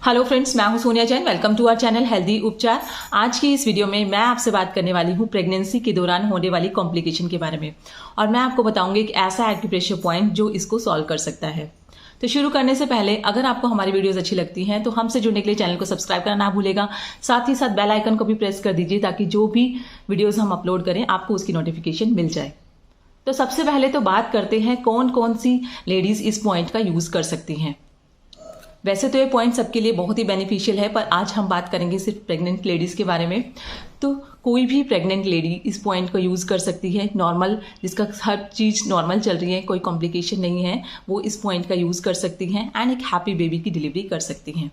Hello friends, मैं हूं Sonia Jain. Welcome to our channel healthy Upchaar. आज की इस वीडियो में मैं आपसे बात करने वाली हूं प्रेगनेंसी के दौरान होने वाली कॉम्प्लिकेशन के बारे में, और मैं आपको बताऊंगी एक ऐसा एक्यूप्रेशर पॉइंट जो इसको सॉल्व कर सकता है। तो शुरू करने से पहले अगर आपको हमारी वीडियोस अच्छी लगती हैं तो हमसे जुड़ने के लिए चैनल को सब्सक्राइब करना ना भूलेगा। साथ ही साथ बेल आइकन को भी प्रेस कर दीजिए ताकि जो भी वीडियोस हम अपलोड करें आपको उसकी नोटिफिकेशन मिल जाए। तो सबसे पहले तो बात करते हैं कौन कौन सी लेडीज इस पॉइंट का यूज कर सकती हैं। वैसे तो ये पॉइंट सबके लिए बहुत ही बेनिफिशियल है, पर आज हम बात करेंगे सिर्फ प्रेग्नेंट लेडीज के बारे में। तो कोई भी प्रेग्नेंट लेडी इस पॉइंट को यूज कर सकती है। नॉर्मल, जिसका हर चीज नॉर्मल चल रही है, कोई कॉम्प्लिकेशन नहीं है, वो इस पॉइंट का यूज कर सकती हैं एंड एक हैप्पी बेबी की डिलीवरी कर सकती हैं।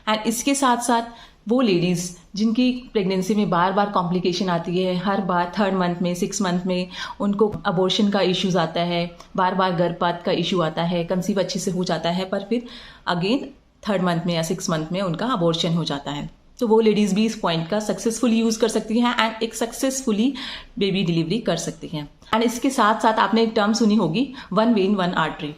एंड इसके साथ साथ वो लेडीज जिनकी प्रेगनेंसी में बार बार कॉम्प्लिकेशन आती है, हर बार 3rd मंथ में 6 मंथ में उनको अबॉर्शन का इश्यूज आता है, बार बार गर्भपात का इशू आता है, कंसीव अच्छे से हो जाता है पर फिर अगेन 3rd मंथ में या 6 मंथ में उनका अबॉर्शन हो जाता है, तो वो लेडीज भी इस पॉइंट का सक्सेसफुली यूज कर सकती हैं एंड एक सक्सेसफुली बेबी डिलीवरी कर सकती हैं। एंड इसके साथ साथ आपने एक टर्म सुनी होगी, 1 वेन 1 आर्टरी।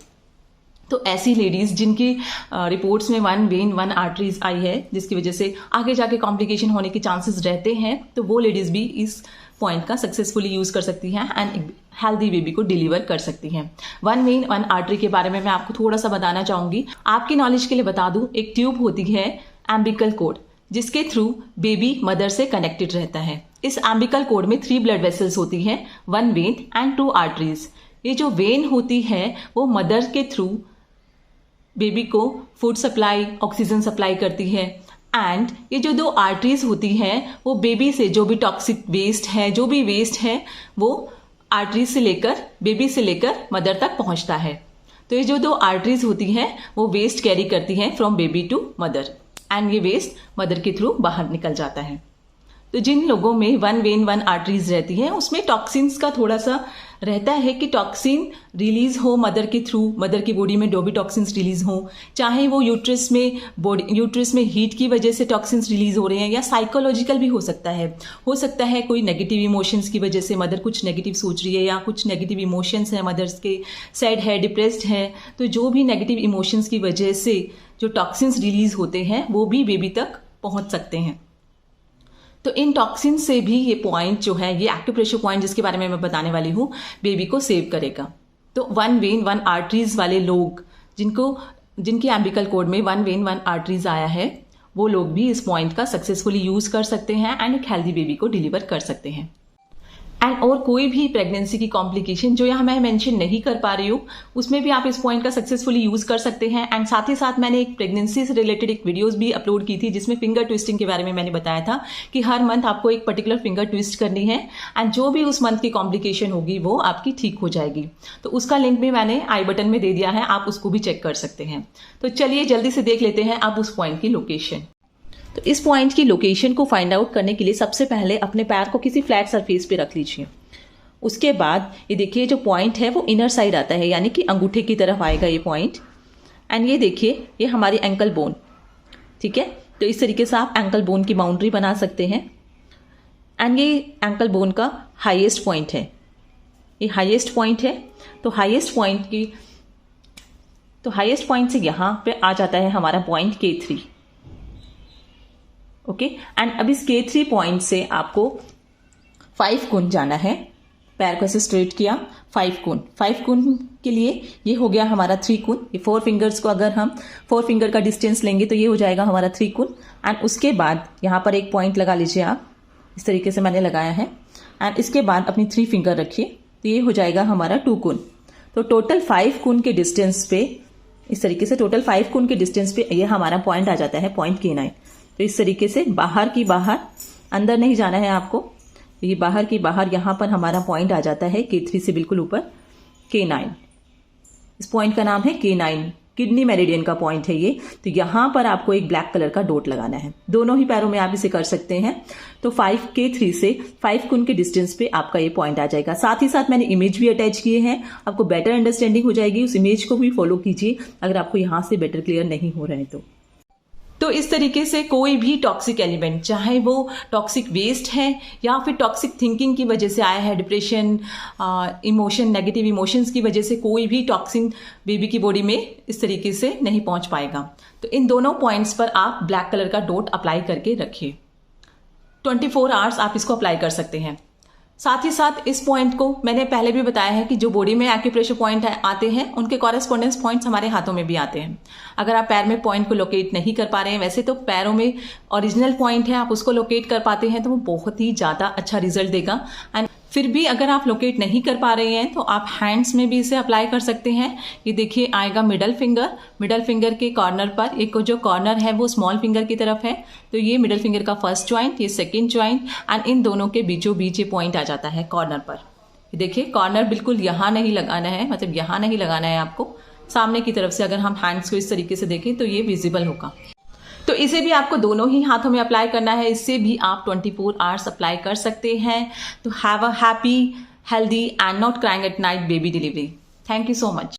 तो ऐसी लेडीज जिनकी रिपोर्ट्स में 1 वेन 1 आर्टरीज आई है, जिसकी वजह से आगे जाके कॉम्प्लिकेशन होने के चांसेस रहते हैं, तो वो लेडीज भी इस पॉइंट का सक्सेसफुली यूज कर सकती हैं एंड हेल्दी बेबी को डिलीवर कर सकती हैं। 1 वेन 1 आर्टरी के बारे में मैं आपको थोड़ा सा बताना चाहूंगी। आपकी नॉलेज के लिए बता दूं, एक ट्यूब होती है एम्बिकल कोड, जिसके थ्रू बेबी मदर से कनेक्टेड रहता है। इस एम्बिकल कोड में 3 ब्लड वेसल्स होती हैं, 1 वेन एंड 2 आर्टरीज। ये जो वेन होती है वो मदर के थ्रू बेबी को फूड सप्लाई, ऑक्सीजन सप्लाई करती है। एंड ये जो 2 आर्टरीज होती हैं वो बेबी से जो भी टॉक्सिक वेस्ट है, जो भी वेस्ट है, वो आर्टरीज से लेकर बेबी से लेकर मदर तक पहुंचता है। तो ये जो 2 आर्टरीज होती हैं वो वेस्ट कैरी करती हैं from baby to mother, and ये वेस्ट मदर के थ्रू बाहर निकल जाता है। तो जिन लोगों में 1 वेन 1 आर्टरीज रहती है उसमें टॉक्सिन्स का थोड़ा सा रहता है कि टॉक्सिन रिलीज हो मदर के थ्रू, मदर की बॉडी में जो भी टॉक्सिन्स रिलीज हो, चाहे वो यूट्रस में हीट की वजह से टॉक्सिन्स रिलीज हो रहे हैं या साइकोलॉजिकल भी हो सकता है कोई नेगेटिव इमोशंस की वजह से मदर कुछ नेगेटिव सोच रही है या कुछ नेगेटिव इमोशंस है, मदर्स के सैड है, डिप्रेस्ड है, तो जो भी नेगेटिव इमोशंस की वजह से जो टॉक्सिन्स रिलीज होते हैं वो भी बेबी तक पहुंच सकते हैं। तो इन टॉक्सिन से भी ये पॉइंट जो है, ये एक्यूप्रेशर पॉइंट जिसके बारे में मैं बताने वाली हूँ, बेबी को सेव करेगा। तो 1 वेन 1 आर्टरीज वाले लोग जिनकी एम्बिकल कोड में 1 वेन 1 आर्टरीज आया है, वो लोग भी इस पॉइंट का सक्सेसफुली यूज कर सकते हैं एंड एक हेल्दी बेबी को डिलीवर कर सकते हैं। एंड और कोई भी प्रेगनेंसी की कॉम्प्लिकेशन जो यहाँ मैं मेंशन नहीं कर पा रही हूँ, उसमें भी आप इस पॉइंट का सक्सेसफुली यूज कर सकते हैं। एंड साथ ही साथ मैंने एक प्रेगनेंसी से रिलेटेड एक वीडियोस भी अपलोड की थी जिसमें फिंगर ट्विस्टिंग के बारे में मैंने बताया था कि हर मंथ आपको एक पर्टिकुलर फिंगर ट्विस्ट करनी है एंड जो भी उस मंथ की कॉम्प्लिकेशन होगी वो आपकी ठीक हो जाएगी। तो उसका लिंक भी मैंने आई बटन में दे दिया है, आप उसको भी चेक कर सकते हैं। तो चलिए जल्दी से देख लेते हैं अब उस पॉइंट की लोकेशन। तो इस पॉइंट की लोकेशन को फाइंड आउट करने के लिए सबसे पहले अपने पैर को किसी फ्लैट सरफेस पे रख लीजिए। उसके बाद ये देखिए जो पॉइंट है वो इनर साइड आता है, यानी कि अंगूठे की तरफ आएगा ये पॉइंट। एंड ये देखिए ये हमारी एंकल बोन, ठीक है। तो इस तरीके से आप एंकल बोन की बाउंड्री बना सकते हैं। एंड ये एंकल बोन का हाईएस्ट पॉइंट है, ये हाईएस्ट पॉइंट है। तो हाईएस्ट पॉइंट से यहाँ पे आ जाता है हमारा पॉइंट K3, ओके। एंड अब इस K3 पॉइंट से आपको 5 गुण जाना है। पैर को ऐसे स्ट्रेट किया, 5 गुण के लिए ये हो गया हमारा 3 गुण। ये 4 फिंगर्स को अगर हम 4 फिंगर का डिस्टेंस लेंगे तो ये हो जाएगा हमारा 3 गुण। एंड उसके बाद यहाँ पर एक पॉइंट लगा लीजिए आप, इस तरीके से मैंने लगाया है। एंड इसके बाद अपनी 3 फिंगर रखिए, तो ये हो जाएगा हमारा 2 गुण। तो टोटल 5 गुण के डिस्टेंस पे, इस तरीके से टोटल 5 गुण के डिस्टेंस पे ये हमारा पॉइंट आ जाता है, पॉइंट K9। तो इस तरीके से बाहर की बाहर, अंदर नहीं जाना है आपको, ये बाहर की बाहर यहाँ पर हमारा पॉइंट आ जाता है K3 से बिल्कुल ऊपर, K9। इस पॉइंट का नाम है K9, किडनी मेरिडियन का पॉइंट है ये। तो यहाँ पर आपको एक ब्लैक कलर का डॉट लगाना है, दोनों ही पैरों में आप इसे कर सकते हैं। तो K3 से 5 गुण के डिस्टेंस पे आपका ये पॉइंट आ जाएगा। साथ ही साथ मैंने इमेज भी अटैच किए हैं, आपको बेटर अंडरस्टैंडिंग हो जाएगी। उस इमेज को भी फॉलो कीजिए अगर आपको यहाँ से बेटर क्लियर नहीं हो रहे हैं तो तो इस तरीके से कोई भी टॉक्सिक एलिमेंट, चाहे वो टॉक्सिक वेस्ट है या फिर टॉक्सिक थिंकिंग की वजह से आया है, डिप्रेशन, इमोशन, नेगेटिव इमोशंस की वजह से कोई भी टॉक्सिन बेबी की बॉडी में इस तरीके से नहीं पहुंच पाएगा। तो इन दोनों पॉइंट्स पर आप ब्लैक कलर का डॉट अप्लाई करके रखिए। 24 आवर्स आप इसको अप्लाई कर सकते हैं। साथ ही साथ इस पॉइंट को मैंने पहले भी बताया है कि जो बॉडी में एक्यूप्रेशर पॉइंट आते हैं उनके कॉरेस्पॉन्डेंस पॉइंट्स हमारे हाथों में भी आते हैं। अगर आप पैर में पॉइंट को लोकेट नहीं कर पा रहे हैं, वैसे तो पैरों में ओरिजिनल पॉइंट है, आप उसको लोकेट कर पाते हैं तो वो बहुत ही ज़्यादा अच्छा रिजल्ट देगा। एंड फिर भी अगर आप लोकेट नहीं कर पा रहे हैं तो आप हैंड्स में भी इसे अप्लाई कर सकते हैं। ये देखिए आएगा मिडल फिंगर के कॉर्नर पर, एक जो कॉर्नर है वो स्मॉल फिंगर की तरफ है, तो ये मिडल फिंगर का फर्स्ट ज्वाइंट, ये सेकंड ज्वाइंट, एंड इन दोनों के बीचों बीच ये पॉइंट आ जाता है कॉर्नर पर। देखिए कॉर्नर बिल्कुल यहाँ नहीं लगाना है, मतलब यहाँ नहीं लगाना है आपको, सामने की तरफ से अगर हम हैंड्स को इस तरीके से देखें तो ये विजिबल होगा। तो इसे भी आपको दोनों ही हाथों में अप्लाई करना है, इससे भी आप 24 आवर्स अप्लाई कर सकते हैं। तो have a happy, healthy and not crying at night baby delivery. Thank you so much.